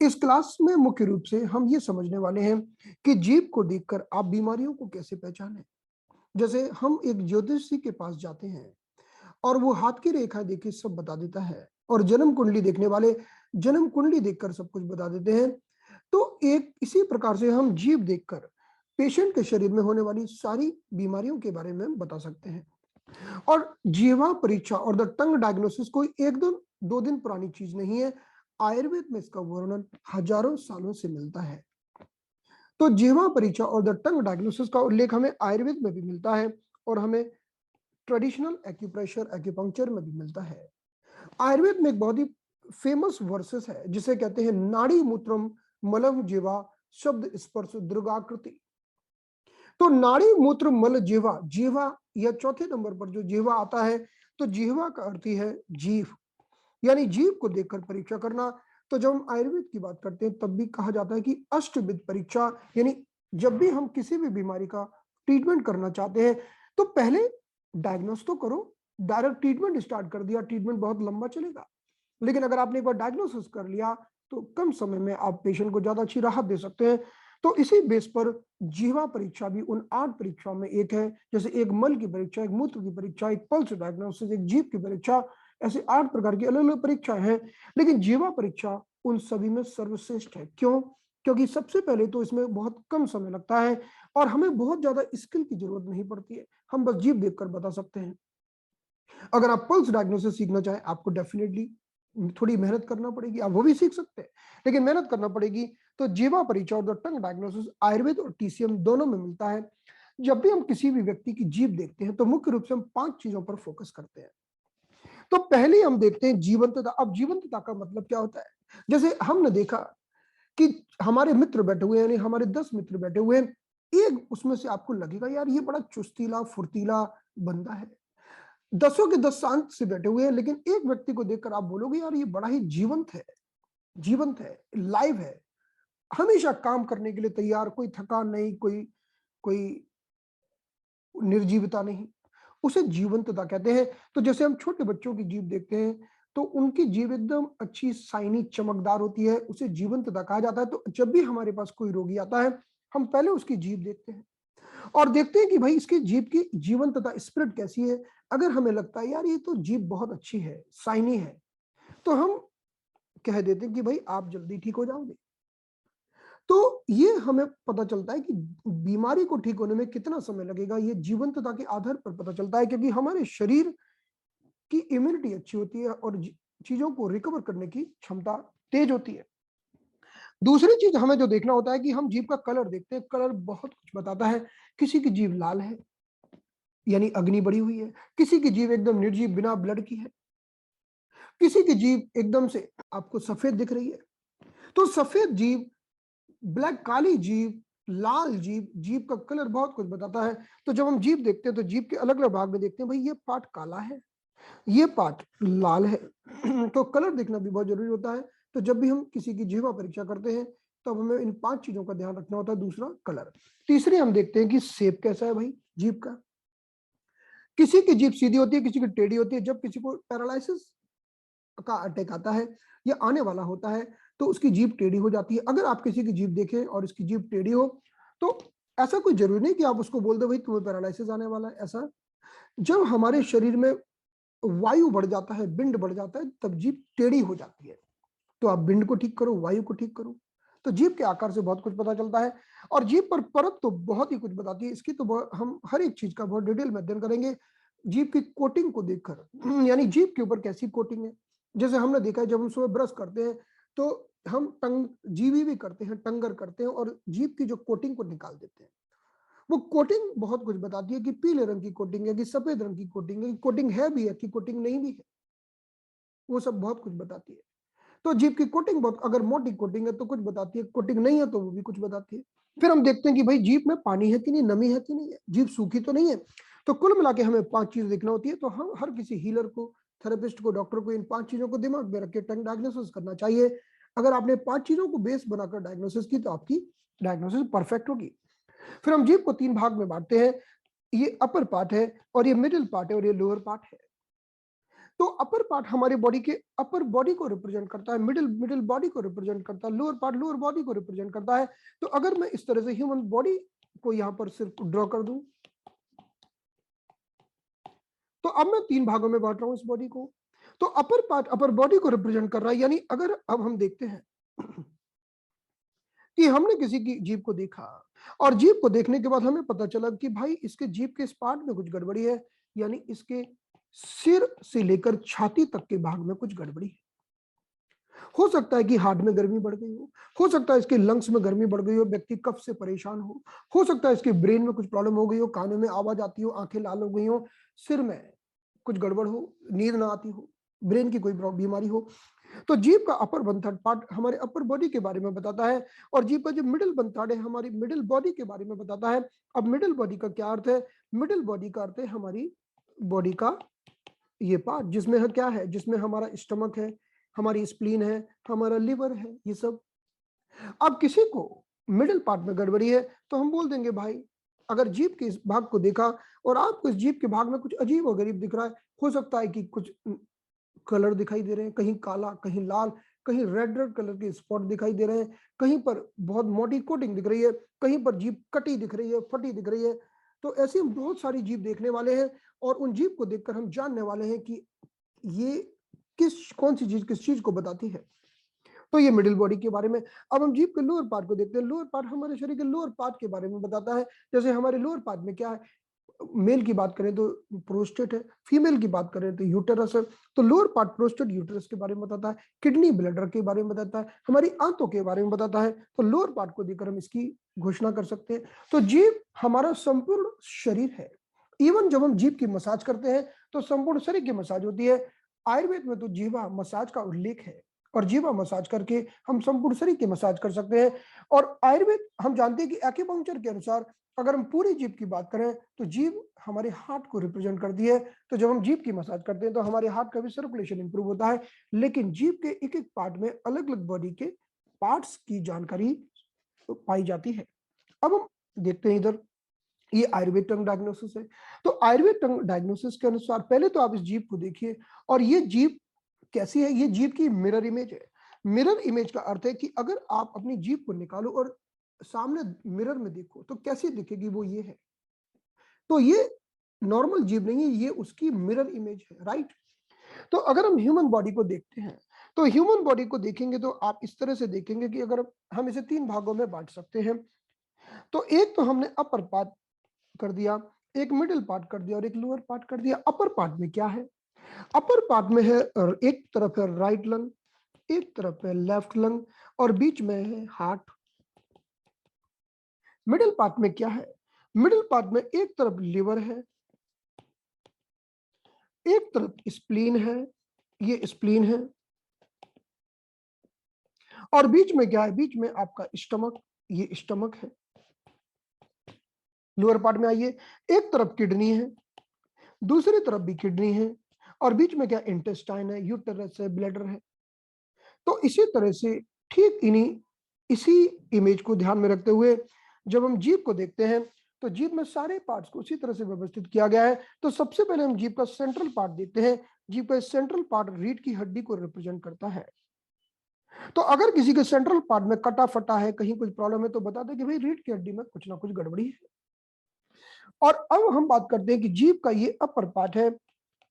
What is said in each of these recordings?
इस क्लास में मुख्य रूप से हम ये समझने वाले हैं कि जीभ को देखकर आप बीमारियों को कैसे पहचानें। जैसे हम एक ज्योतिषी के पास जाते हैं और वो हाथ की रेखा देख के सब बता देता है, और जन्म कुंडली देखने वाले जन्म कुंडली देखकर सब कुछ बता देते हैं। तो एक इसी प्रकार से हम जीभ देखकर पेशेंट के शरीर में होने वाली सारी बीमारियों के बारे में बता सकते हैं। और जीवा परीक्षा और द टंग डायग्नोसिस कोई एक दो दो दिन पुरानी चीज नहीं है। आयुर्वेद में इसका वर्णन हजारों सालों से मिलता है। तो जीवा परीक्षा और द टंग डायग्नोसिस का उल्लेख हमें आयुर्वेद में भी मिलता है, और हमें ट्रेडिशनल एक्यूप्रेशर एक्यूपंक्चर में भी मिलता है। आयुर्वेद में एक बहुत ही फेमस वर्सेस है जिसे कहते हैं नाड़ी मूत्रम मलम जीवा शब्द स्पर्श दुर्गाकृति। तो नाड़ी मूत्र मल जीवा, जीवा या चौथे नंबर पर जो जीवा आता है, तो जीवा का अर्थ ही है जीव, यानी जीव को देखकर परीक्षा करना। तो जब हम आयुर्वेद की बात करते हैं तब भी कहा जाता है कि अष्टविध परीक्षा, यानी जब भी हम किसी भी बीमारी का ट्रीटमेंट करना चाहते हैं तो पहले डायग्नोस तो करो। डायरेक्ट ट्रीटमेंट स्टार्ट कर दिया, ट्रीटमेंट बहुत लंबा चलेगा। लेकिन अगर आपने एक बार डायग्नोसिस कर लिया तो कम समय में आप पेशेंट को ज्यादा अच्छी राहत दे सकते हैं। तो इसी बेस पर जीवा परीक्षा भी उन 8 परीक्षाओं में एक है। जैसे एक मल की परीक्षा, एक मूत्र की परीक्षा, एक पल्स डायग्नोसिस, एक जीभ की परीक्षा, ऐसे 8 प्रकार की अलग अलग परीक्षाएं हैं। लेकिन जीवा परीक्षा उन सभी में सर्वश्रेष्ठ है। क्यों? क्योंकि सबसे पहले तो इसमें बहुत कम समय लगता है और हमें बहुत ज्यादा स्किल की जरूरत नहीं पड़ती है। हम बस जीभ देखकर बता सकते हैं। अगर आप पल्स डायग्नोसिस सीखना चाहें, आपको डेफिनेटली थोड़ी मेहनत करना पड़ेगी, आप वो भी सीख सकते हैं, लेकिन मेहनत करना पड़ेगी। तो जीवा परीक्षा और टंग डायग्नोसिस आयुर्वेद और टीसीएम दोनों में मिलता है। जब भी हम किसी भी व्यक्ति की जीभ देखते हैं तो मुख्य रूप से हम 5 चीजों पर फोकस करते हैं। तो पहले हम देखते हैं जीवंतता। अब जीवंतता का मतलब क्या होता है? जैसे हमने देखा कि हमारे मित्र बैठे हुए हैं, यानी हमारे 10 मित्र बैठे हुए हैं, एक उसमें से आपको लगेगा यार ये बड़ा चुस्तीला फुर्तीला बंदा है। 10 के 10 शांत से बैठे हुए हैं, लेकिन एक व्यक्ति को देखकर आप बोलोगे यार ये बड़ा ही जीवंत है, लाइव है, हमेशा काम करने के लिए तैयार, कोई थकान नहीं, कोई कोई निर्जीवता नहीं। उसे जीवंतता कहते हैं। तो जैसे हम छोटे बच्चों की जीभ देखते हैं तो उनकी जीभ एकदम अच्छी साइनी चमकदार होती है, उसे जीवंतता कहा जाता है। तो जब भी हमारे पास कोई रोगी आता है हम पहले उसकी जीभ देखते हैं और देखते हैं कि भाई इसकी जीभ की जीवंतता, स्पिरिट कैसी है। अगर हमें लगता है यार ये तो जीभ बहुत अच्छी है, साइनी है, तो हम कह देते हैं कि भाई आप जल्दी ठीक हो जाओगे। तो ये हमें पता चलता है कि बीमारी को ठीक होने में कितना समय लगेगा, ये जीवंतता के आधार पर पता चलता है, क्योंकि हमारे शरीर की इम्यूनिटी अच्छी होती है और चीजों को रिकवर करने की क्षमता तेज होती है। दूसरी चीज हमें जो देखना होता है कि हम जीभ का कलर देखते हैं। कलर बहुत कुछ बताता है। किसी की जीभ लाल है, यानी अग्नि बढ़ी हुई है। किसी की जीभ एकदम निर्जीव बिना ब्लड की है। किसी की जीभ एकदम से आपको सफेद दिख रही है। तो सफेद जीभ, ब्लैक काली जीभ, लाल जीभ, जीभ का कलर बहुत कुछ बताता है। तो जब हम जीभ देखते हैं तो जीभ के अलग अलग भाग में देखते हैं, भाई ये पार्ट काला है, ये पार्ट लाल है। तो कलर देखना भी बहुत जरूरी होता है। तो जब भी हम किसी की जीवा परीक्षा करते हैं तब हमें इन 5 चीजों का ध्यान रखना होता है। दूसरा कलर। तीसरी हम देखते हैं कि शेप कैसा है भाई जीभ का। किसी की जीभ सीधी होती है, किसी की टेढ़ी होती है। जब किसी को पैरालिसिस का अटैक आता है या आने वाला होता है तो उसकी जीभ टेढ़ी हो जाती है। अगर आप किसी की जीभ देखें और इसकी जीभ टेढ़ी हो तो ऐसा कोई जरूरी नहीं कि आप उसको बोल दो भाई तुम्हें पैरालिसिस आने वाला है। ऐसा जब हमारे शरीर में वायु बढ़ जाता है, बिंड बढ़ जाता है, तब जीभ टेढ़ी हो जाती है। तो आप बिंड को ठीक करो, वायु को ठीक करो। तो जीभ के आकार से बहुत कुछ पता चलता है। और जीभ पर परत तो बहुत ही कुछ बताती है। इसकी तो हम हर एक चीज का बहुत डिटेल में अध्ययन करेंगे। जीभ की कोटिंग को देखकर, यानी जीभ के ऊपर कैसी कोटिंग है। जैसे हमने देखा है जब हम सुबह ब्रश करते हैं तो हम टंग जीवी भी करते हैं, टंगर करते हैं और जीभ की जो कोटिंग को निकाल देते हैं। वो कोटिंग बहुत कुछ बताती है कि पीले रंग की कोटिंग है कि सफेद रंग की कोटिंग है, कि कोटिंग है भी है कि कोटिंग नहीं भी है। वो सब बहुत कुछ बताती है। तो जीभ की कोटिंग बहुत, अगर मोटी कोटिंग है तो कुछ बताती है, कोटिंग नहीं है तो वो भी कुछ बताती है। फिर हम देखते हैं कि भाई जीभ में पानी है कि नहीं, नमी है कि नहीं है, जीभ सूखी तो नहीं है। तो कुल मिला के हमें 5 चीज देखना होती है। तो हम हर किसी हीलर को, थेरेपिस्ट को, डॉक्टर को इन 5 चीजों को दिमाग में रख के टंग डायग्नोसिस करना चाहिए। अगर आपने 5 चीजों को बेस बनाकर डायग्नोसिस की तो आपकी डायग्नोसिस परफेक्ट होगी। फिर हम जीभ को 3 भाग में बांटते हैं। ये अपर पार्ट है और ये मिडिल पार्ट है और ये लोअर पार्ट है। तो अपर पार्ट हमारी बॉडी के अपर बॉडी को रिप्रेजेंट करता है, मिडिल मिडिल बॉडी को रिप्रेजेंट करता है, लोअर पार्ट लोअर बॉडी को रिप्रेजेंट करता है। तो अगर मैं इस तरह से ह्यूमन बॉडी को यहां पर सिर्फ ड्रॉ कर दूं, तो अब मैं 3 भागों में बांट रहा हूं इस बॉडी को। तो अपर पार्ट अपर बॉडी को रिप्रेजेंट कर रहा है, यानी अगर अब हम देखते हैं कि हमने किसी की जीभ को देखा और जीभ को देखने के बाद हमें पता चला कि भाई इसके जीभ के इस पार्ट में कुछ गड़बड़ी है, यानी इसके सिर से लेकर छाती तक के भाग में कुछ गड़बड़ी है। हो सकता है कि हार्ट में गर्मी बढ़ गई हो सकता है इसके लंग्स में गर्मी बढ़ गई हो, व्यक्ति कफ से परेशान हो सकता है इसके ब्रेन में कुछ प्रॉब्लम हो गई हो, कानों में आवाज आती हो, आंखें लाल हो गई हो, सिर में कुछ गड़बड़ हो, नींद ना आती हो, ब्रेन की कोई बीमारी हो। तो जीभ का अपर वन थर्ड पार्ट हमारे अपर बॉडी के बारे में बताता है, और जीभ का जो मिडिल वन थर्ड है हमारी मिडिल बॉडी के बारे में बताता है। अब मिडिल बॉडी का क्या अर्थ है? मिडिल बॉडी का अर्थ है हमारी बॉडी का ये पार्ट जिसमें है क्या है, जिसमें हमारा स्टमक है, हमारी स्प्लीन है, हमारा लिवर है, ये सब। अब किसी को मिडिल पार्ट में गड़बड़ी है तो हम बोल देंगे भाई, अगर जीभ के इस भाग को देखा और आपको इस जीभ के भाग में कुछ अजीब और गरीब दिख रहा है, हो सकता है कि कुछ कलर दिखाई दे रहे हैं, कहीं काला, कहीं लाल, कहीं रेड रेड कलर के स्पॉट दिखाई दे रहे हैं, कहीं पर बहुत मोटी कोटिंग दिख रही है, कहीं पर जीभ कटी दिख रही है, फटी दिख रही है। तो ऐसी हम बहुत सारी जीभ देखने वाले हैं, और उन जीभ को देखकर हम जानने वाले हैं कि ये कौन सी चीज किस चीज को बताती है। तो ये मिडिल बॉडी के बारे में। अब हम जीभ के लोअर पार्ट को देखते हैं। लोअर पार्ट हमारे शरीर के लोअर पार्ट के बारे में बताता है। जैसे हमारे लोअर पार्ट में क्या है, मेल की बात करें तो प्रोस्टेट है, फीमेल की बात करें तो यूटेरस है। तो लोअर पार्ट प्रोस्टेट यूटेरस के बारे में बताता है, किडनी ब्लैडर के बारे में बताता है, हमारी आंतों के बारे में बताता है। तो लोअर पार्ट को देखकर हम इसकी घोषणा कर सकते हैं। तो जीभ हमारा संपूर्ण शरीर है। इवन जब हम जीभ की मसाज करते हैं तो संपूर्ण शरीर की मसाज होती है। आयुर्वेद में तो जीवा मसाज का उल्लेख है, और जीवा मसाज करके हम संपूर्ण शरीर की मसाज कर सकते हैं। और आयुर्वेद हम जानते हैं कि एक्यूपंक्चर के अनुसार अगर हम पूरी जीभ की बात करें तो जीभ हमारे हार्ट को रिप्रेजेंट करती है। तो जब हम जीभ की मसाज करते हैं तो हमारे हार्ट का भी सर्कुलेशन इंप्रूव होता है। लेकिन जीभ के एक एक पार्ट में अलग अलग बॉडी के पार्ट्स की जानकारी पाई जाती है। अब हम देखते हैं इधर, ये आयुर्वेद टंग डायग्नोसिस है। तो आयुर्वेद टंग डायग्नोसिस के अनुसार पहले तो आप इस जीभ को देखिए, और ये जीभ कैसी है? ये जीभ की मिरर इमेज है। मिरर इमेज का अर्थ है कि अगर आप अपनी जीभ को निकालो और सामने मिरर में देखो तो कैसी दिखेगी, वो ये है। तो ये नॉर्मल जीभ नहीं है, ये उसकी मिरर इमेज है, राइट। तो अगर हम ह्यूमन बॉडी को देखते हैं तो ह्यूमन बॉडी को देखेंगे तो आप इस तरह से देखेंगे कि अगर हम इसे 3 भागों में बांट सकते हैं। तो एक तो हमने अपर पार्ट कर दिया, एक मिडिल पार्ट कर दिया और एक लोअर पार्ट कर दिया। अपर पार्ट में क्या है? अपर पार्ट में है एक तरफ है राइट लंग, एक तरफ है लेफ्ट लंग, और बीच में है हार्ट। मिडिल पार्ट में क्या है? मिडिल पार्ट में एक तरफ लिवर है, एक तरफ स्प्लीन है, ये स्प्लीन है, और बीच में क्या है? बीच में आपका स्टमक, ये स्टमक है। लोअर पार्ट में आइए, एक तरफ किडनी है, दूसरी तरफ भी किडनी है, और बीच में क्या? इंटेस्टाइन है, यूटेरस है, ब्लैडर है। तो इसी तरह से ठीक इसी इमेज को ध्यान में रखते हुए जब हम जीभ को देखते हैं तो जीभ में सारे पार्ट्स को उसी तरह से व्यवस्थित किया गया है। तो सबसे पहले हम जीभ का सेंट्रल पार्ट देखते हैं। जीभ का सेंट्रल पार्ट रीढ़ की हड्डी को रिप्रेजेंट करता है। तो अगर किसी के सेंट्रल पार्ट में कटा फटा है, कहीं कुछ प्रॉब्लम है, तो बता दें कि भाई रीढ़ की हड्डी में कुछ ना कुछ गड़बड़ी है। और अब हम बात करते हैं कि जीभ का ये अपर पार्ट है,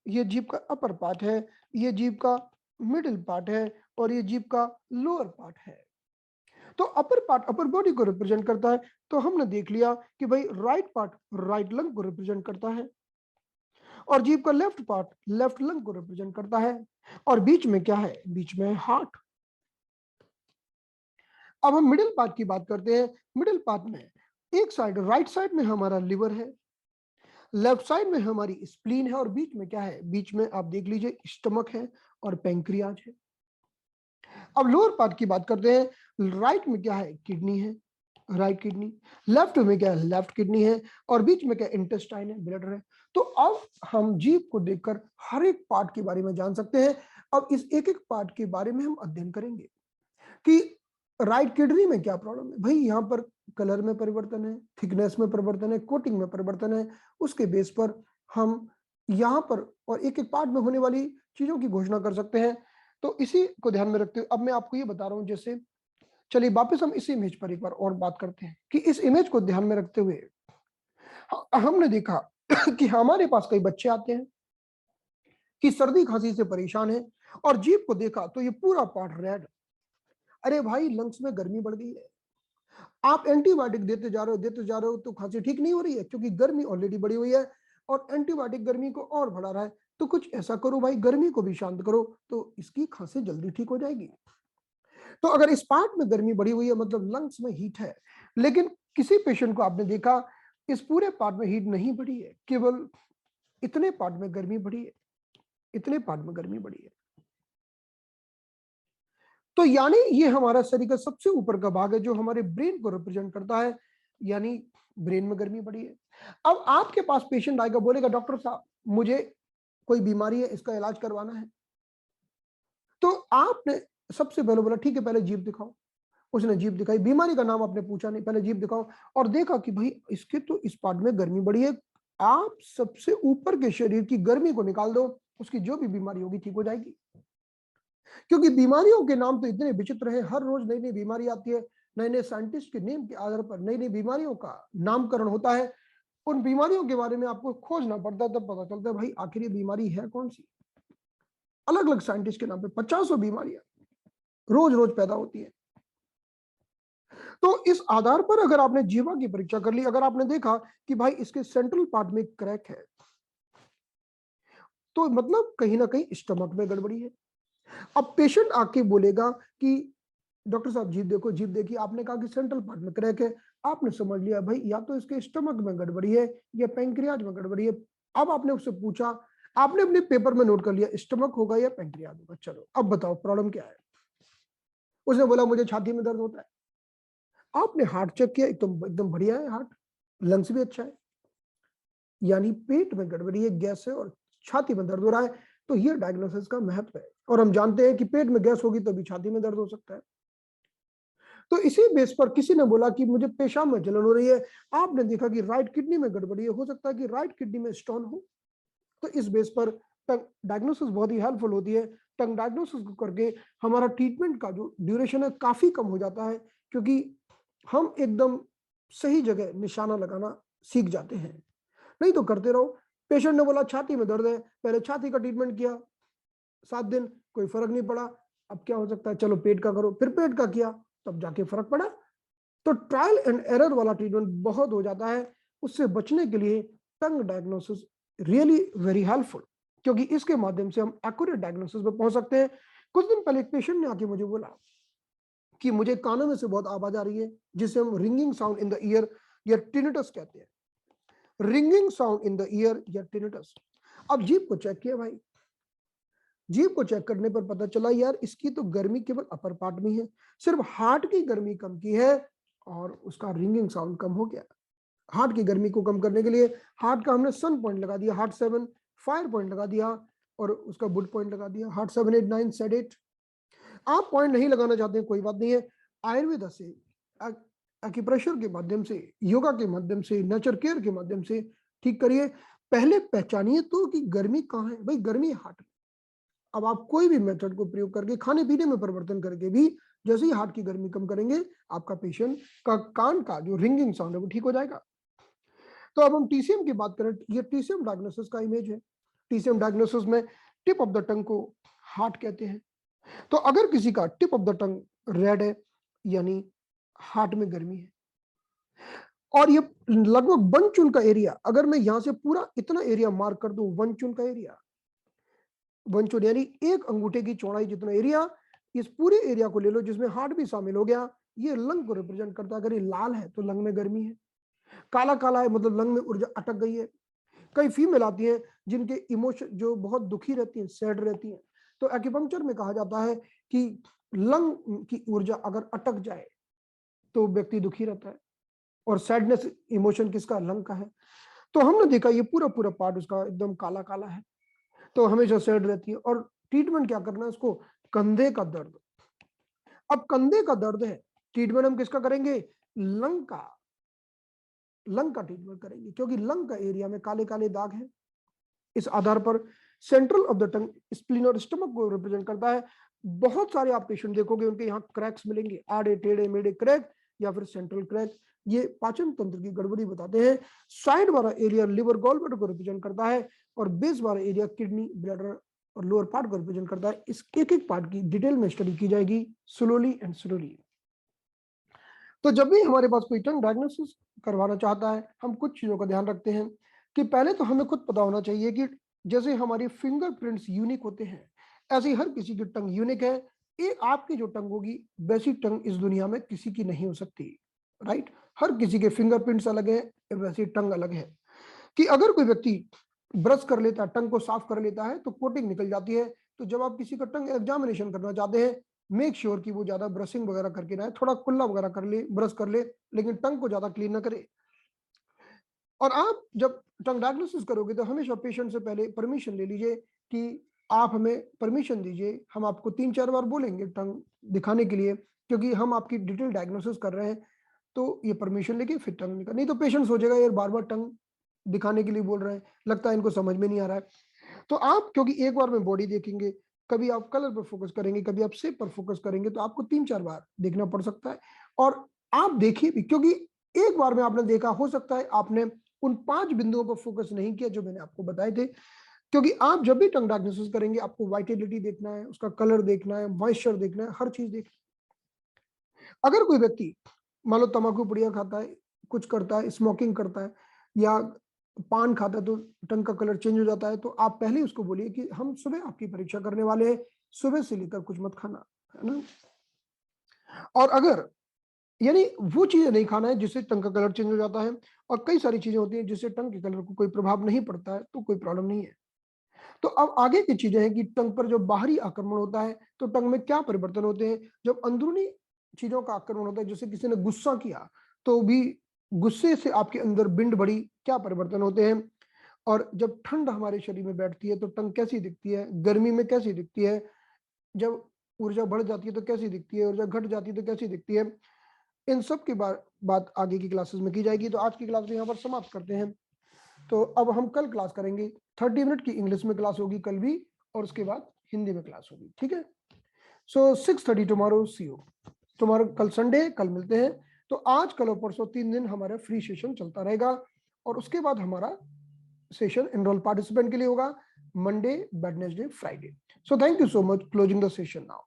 ये जीभ का अपर पार्ट है, ये जीभ का मिडिल पार्ट है, और ये जीभ का लोअर पार्ट है। तो अपर पार्ट अपर बॉडी को रिप्रेजेंट करता है। तो हमने देख लिया कि भाई राइट पार्ट राइट लंग को रिप्रेजेंट करता है, और जीभ का लेफ्ट पार्ट लेफ्ट लंग को रिप्रेजेंट करता है, और बीच में क्या है? बीच में हार्ट। अब हम मिडिल पार्ट की बात करते हैं। मिडिल पार्ट में एक साइड राइट साइड में हमारा लिवर है, लेफ्ट साइड में हमारी स्प्लीन है, और बीच में क्या है? बीच में आप देख लीजिए स्टमक है और पेंक्रियाज है। अब लोअर पार्ट की बात करते हैं। राइट में क्या है? किडनी है, राइट किडनी। लेफ्ट में क्या है? लेफ्ट किडनी है, और बीच में क्या? इंटेस्टाइन है, ब्लैडर है। तो अब हम जीभ को देखकर हर एक पार्ट के बारे में जान सकते हैं। अब इस एक एक पार्ट के बारे में हम अध्ययन करेंगे कि राइट किडनी में क्या प्रॉब्लम है। भाई यहाँ पर कलर में परिवर्तन है, थिकनेस में परिवर्तन है, कोटिंग में परिवर्तन है। उसके बेस पर हम यहाँ पर और एक एक पार्ट में होने वाली चीजों की घोषणा कर सकते हैं। तो इसी को ध्यान में रखते हुए अब मैं आपको ये बता रहा हूं, जैसे चलिए वापस हम इस इमेज पर एक बार और बात करते हैं कि इस इमेज को ध्यान में रखते हुए हमने देखा कि हमारे पास कई बच्चे आते हैं कि सर्दी खांसी से परेशान है, और जीभ को देखा तो ये पूरा पार्ट रेड। अरे भाई, लंग्स में गर्मी बढ़ गई है, आप एंटीबायोटिक देते जा रहे हो तो खांसी ठीक नहीं हो रही है, क्योंकि गर्मी ऑलरेडी बढ़ी हुई है और एंटीबायोटिक गर्मी को और बढ़ा रहा है। तो कुछ ऐसा करो भाई, गर्मी को भी शांत करो, तो इसकी खांसी जल्दी ठीक हो जाएगी। तो अगर इस पार्ट में गर्मी बढ़ी हुई है मतलब लंग्स में हीट है, लेकिन किसी पेशेंट को आपने देखा इस पूरे पार्ट में हीट नहीं बढ़ी है, केवल इतने पार्ट में गर्मी बढ़ी है, इतने पार्ट में गर्मी बढ़ी है। तो यानी ये हमारा शरीर का सबसे ऊपर का भाग है जो हमारे ब्रेन को रिप्रेजेंट करता है, यानी ब्रेन में गर्मी बढ़ी है। अब आपके पास पेशेंट आएगा, बोलेगा डॉक्टर साहब मुझे कोई बीमारी है, इसका इलाज करवाना है। तो आपने सबसे पहले बोला ठीक है, पहले जीभ दिखाओ। उसने जीभ दिखाई, बीमारी का नाम आपने पूछा नहीं, पहले जीभ दिखाओ, और देखा कि भाई इसके तो इस पार्ट में गर्मी बढ़ी है। आप सबसे ऊपर के शरीर की गर्मी को निकाल दो, उसकी जो भी बीमारी होगी ठीक हो जाएगी। क्योंकि बीमारियों के नाम तो इतने विचित्र हैं, हर रोज नई नई बीमारी आती है, नए नए साइंटिस्ट के नेम के आधार पर नई नई बीमारियों का नामकरण होता है। उन बीमारियों के बारे में आपको खोजना पड़ता है, तब पता चलता है भाई आखिर ये बीमारी है कौन सी। अलग अलग साइंटिस्ट के नाम पे 50 बीमारियां रोज रोज पैदा होती है। तो इस आधार पर अगर आपने जीवा की परीक्षा कर ली, अगर आपने देखा कि भाई इसके सेंट्रल पार्ट में क्रैक है, तो मतलब कहीं ना कहीं स्टमक में गड़बड़ी है। अब पेशेंट आके बोलेगा कि डॉक्टर साहब जीभ देखो, जीभ देखिए, आपने कहा कि सेंट्रल पार्ट में क्रैक है, आपने समझ लिया भाई या तो इसके स्टमक में गड़बड़ी है या पैंक्रियाज में गड़बड़ी है। अब आपने उससे पूछा, आपने अपने पेपर में नोट कर लिया स्टमक होगा या पैंक्रियाज होगा, चलो अब बताओ प्रॉब्लम क्या है। उसने बोला मुझे छाती में दर्द होता है। आपने हार्ट चेक किया, एकदम एकदम बढ़िया है हार्ट, लंग्स भी अच्छा है, यानी पेट में गड़बड़ी है, गैस है और छाती में दर्द हो रहा है। तो ये डायग्नोसिस का महत्व है, और हम जानते हैं कि पेट में गैस होगी तभी छाती में दर्द हो सकता है। तो इसी बेस पर किसी ने बोला कि मुझे पेशाब में जलन हो रही है, आपने देखा कि राइट किडनी में गड़बड़ी है, हो सकता है कि राइट किडनी में स्टोन हो। तो इस बेस पर टंग डायग्नोसिस बहुत ही हेल्पफुल होती है। टंग डायग्नोसिस को करके हमारा ट्रीटमेंट का जो ड्यूरेशन है काफी कम हो जाता है, क्योंकि हम एकदम सही जगह निशाना लगाना सीख जाते हैं। नहीं तो करते रहो। पेशेंट ने बोला छाती में दर्द है, पहले छाती का ट्रीटमेंट किया 7 दिन, कोई फर्क नहीं पड़ा। अब क्या हो सकता है, चलो पेट का करो, फिर पेट का किया, तब जाके फर्क पड़ा। तो ट्रायल एंड एरर वाला ट्रीटमेंट बहुत हो जाता है। उससे बचने के लिए टंग डायग्नोसिस रियली वेरी हेल्पफुल, क्योंकि इसके माध्यम से हम एक्यूरेट डायग्नोसिस पे पहुंच सकते हैं। कुछ दिन पहले एक पेशेंट ने आके मुझे बोला कि मुझे कानों में से बहुत आवाज आ रही है, जिसे हम ringing sound in the year या टिनिटस कहते हैं। Ringing sound in the year या टिनिटस। अब जीभ को चेक किया भाई, जीभ को चेक करने पर पता चला यार इसकी तो गर्मी केवल अपर पार्ट में है, सिर्फ हार्ट की गर्मी कम की है और उसका रिंगिंग साउंड कम हो गया। हार्ट की गर्मी को कम करने के लिए हार्ट का हमने सन पॉइंट लगा दिया, हार्ट 7 फायर पॉइंट लगा दिया और उसका वुड पॉइंट लगा दिया, हार्ट 7 8 9 सेड 8। आप पॉइंट नहीं लगाना चाहते हैं कोई बात नहीं है, आयुर्वेदा से एक्यूप्रेशर के माध्यम से, योगा के माध्यम से, नेचर केयर के माध्यम से ठीक करिए। पहले पहचानिए तो कि गर्मी कहाँ है। भाई गर्मी हार्ट में। अब आप कोई भी मेथड को प्रयोग करके, खाने पीने में परिवर्तन करके भी जैसे ही हार्ट की गर्मी कम करेंगे, आपका पेशेंट का कान का जो रिंगिंग साउंड है वो ठीक हो जाएगा। तो अब हम टीसीएम की बात करें, ये टीसीएम डायग्नोसिस का इमेज है। टीसीएम डायग्नोसिस में टिप ऑफ द टंग को हार्ट कहते हैं। तो अगर किसी का tip of the tongue red है, यानी हार्ट में गर्मी है। और ये लगभग वन चुन का एरिया, अगर मैं यहां से पूरा इतना एरिया मार्क कर दूं, वन चुन का एरिया, वन चुन यानी एक अंगूठे की चौड़ाई जितना एरिया, इस पूरे एरिया को ले लो जिसमें हार्ट भी शामिल हो गया, ये लंग को रिप्रेजेंट करता है। अगर ये लाल है तो लंग में गर्मी है, काला काला है मतलब लंग में ऊर्जा अटक गई है। कई फीमेल आती हैं जिनके इमोशन जो बहुत दुखी रहती हैं, सैड रहती हैं, तो एक्यूपंक्चर में कहा जाता है कि लंग की ऊर्जा अगर अटक जाए तो व्यक्ति दुखी रहता है, और सैडनेस इमोशन किसका, लंग का है। तो हमने देखा ये पूरा पूरा पार्ट उसका एकदम काला काला है, तो हमेशा सैड रहती है। और ट्रीटमेंट क्या करना है उसको, कंधे का दर्द। अब कंधे का दर्द है, ट्रीटमेंट हम किसका करेंगे, लंग का, लंग का ट्रीटमेंट करेंगे, क्योंकि लंग का एरिया में काले काले दाग हैं। इस आधार पर central of the tongue spleen और स्टमक को रिप्रेजेंट करता है। बहुत सारे आप पेशेंट देखोगे उनके यहाँ क्रैक्स मिलेंगे, आड़े टेढ़े मेढ़े क्रैक या फिर सेंट्रल क्रैक, ये पाचन तंत्र की गड़बड़ी बताते हैं। साइड वाला एरिया लिवर गॉल ब्लैडर को रिप्रेजेंट करता है और बेस वाला एरिया किडनी ब्लैडर और लोअर पार्ट को रिप्रेजेंट करता है। इस एक एक पार्ट की डिटेल में स्टडी की जाएगी स्लोली एंड स्लोली। तो जब भी हमारे पास कोई टंग डायग्नोसिस करवाना चाहता है, हम कुछ चीजों का ध्यान रखते हैं कि पहले तो हमें खुद पता होना चाहिए कि जैसे हमारी फिंगरप्रिंट्स यूनिक होते हैं, ऐसे ही हर किसी की टंग यूनिक है। ये आपकी जो टंग होगी वैसी टंग इस दुनिया में किसी की नहीं हो सकती, राइट। हर किसी के फिंगरप्रिंट्स अलग है, वैसी टंग अलग है। कि अगर कोई व्यक्ति ब्रश कर लेता है, टंग को साफ कर लेता है तो कोटिंग निकल जाती है। तो जब आप किसी का टंग एग्जामिनेशन करना चाहते हैं, मेक श्योर कि वो ज्यादा ब्रशिंग वगैरह करके ना आए, थोड़ा कुल्ला वगैरह कर ले, ब्रश कर ले, लेकिन टंग को ज्यादा क्लीन ना करे। और आप जब टंग डायग्नोसिस करोगे तो हमेशा पेशेंट से पहले परमिशन ले लीजिए कि आप हमें परमिशन दीजिए, हम आपको 3-4 बार बोलेंगे टंग दिखाने के लिए, क्योंकि हम आपकी डिटेल डायग्नोसिस कर रहे हैं। तो ये परमिशन लेके फिर टंग निकाल, नहीं तो पेशेंट सोचेगा यार बार बार टंग दिखाने के लिए बोल रहे हैं, लगता है इनको समझ में नहीं आ रहा है। तो आप क्योंकि एक बार में बॉडी देखेंगे, कभी आप कलर पर फोकस करेंगे, कभी आप शेप पर फोकस करेंगे, तो आपको 3-4 बार देखना पड़ सकता है। और आप देखिए भी, क्योंकि एक बार में आपने देखा, हो सकता है आपने उन 5 बिंदुओं पर फोकस नहीं किया जो मैंने आपको बताए थे। क्योंकि आप जब भी टंग डायग्नोसिस करेंगे, आपको वाइटेलिटी देखना है, उसका कलर देखना है, मॉइस्चर देखना है, हर चीज देखना है। अगर कोई व्यक्ति मान लो तंबाकू पुड़िया खाता है, कुछ करता है, स्मोकिंग करता है या पान खाता है, तो टंग का कलर चेंज हो जाता है, तो आप पहले ही उसको बोलिए कि हम सुबह आपकी परीक्षा करने वाले हैं, सुबह से लेकर कुछ मत खाना, है ना। और अगर यानी वो चीजें नहीं खाना है जिससे टंग का कलर चेंज हो जाता है, और कई सारी चीजें होती हैं जिससे टंग के कलर को कोई प्रभाव नहीं पड़ता है, तो कोई प्रॉब्लम नहीं है। तो अब आगे की चीजें हैं कि टंग पर जो बाहरी आक्रमण होता है तो टंग में क्या परिवर्तन होते हैं। जब अंदरूनी चीजों का आक्रमण होता है, जैसे किसी ने गुस्सा किया तो भी गुस्से से आपके अंदर बिंड बढ़ी, क्या परिवर्तन होते हैं। और जब ठंड हमारे शरीर में बैठती है तो टंग कैसी दिखती है, गर्मी में कैसी दिखती है, जब ऊर्जा बढ़ जाती है तो कैसी दिखती है, ऊर्जा घट जाती है तो कैसी दिखती है। इन सब की बात आगे की क्लासेस में की जाएगी। तो आज की क्लास में यहाँ पर समाप्त करते हैं। तो अब हम कल क्लास करेंगे, 30 मिनट की इंग्लिश में क्लास होगी कल भी, और उसके बाद हिंदी में क्लास होगी, ठीक है। सो 6:30 टुमारो, सी यू टुमारो। कल संडे, कल मिलते हैं। तो आज कल और परसों 3 दिन हमारा फ्री सेशन चलता रहेगा, और उसके बाद हमारा सेशन एनरोल पार्टिसिपेंट के लिए होगा Monday, Wednesday, Friday. So thank you so much, closing the session now.